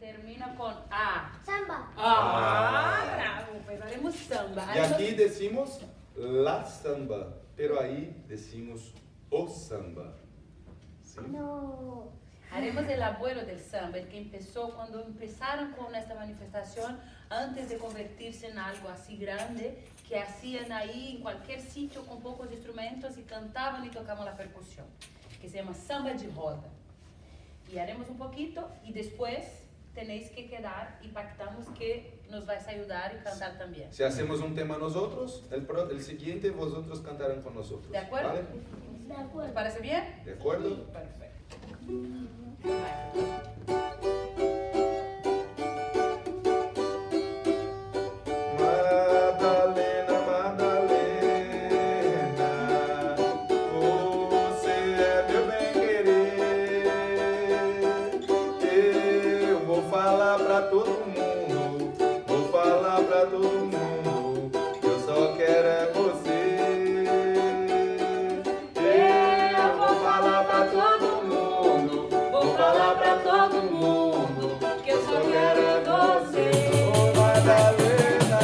termina con A. Samba. Bravo, pues haremos samba. Y aquí decimos la samba, pero ahí decimos o samba. ¿Sí? No. Haremos el abuelo del samba, el que empezó cuando empezaron con esta manifestación, antes de convertirse en algo así grande, que hacían ahí en cualquier sitio con pocos instrumentos y cantaban y tocaban la percusión, que se llama samba de roda. Y haremos un poquito y después tenéis que quedar y pactamos que nos vais a ayudar y cantar también. Si hacemos un tema nosotros, el siguiente vosotros cantarán con nosotros. ¿De acuerdo? ¿Vale? De ¿Te acuerdo. parece bien? ¿De acuerdo? Perfecto. Madalena, Madalena, você é meu bem-querer. Eu vou falar pra todo mundo, vou falar pra todo mundo, que eu só quero é você. Eu vou falar pra todo mundo, vou falar pra todo mundo, que eu só quero é você. Oh, Madalena.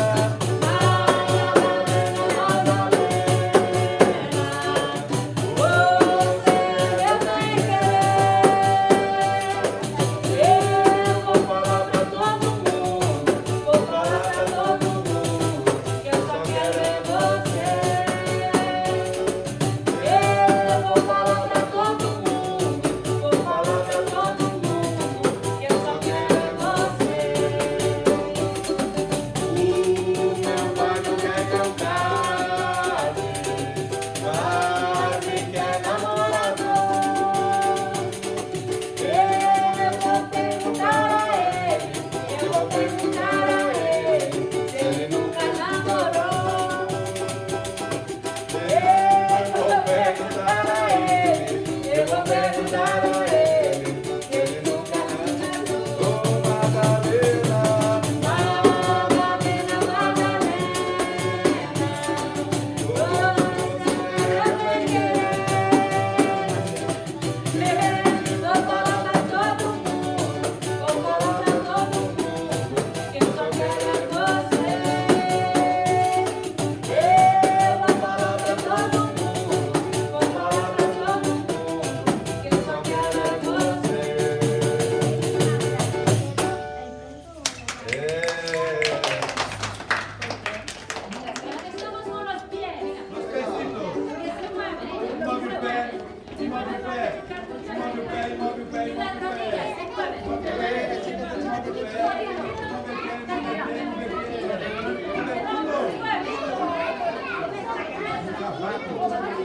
Vamos.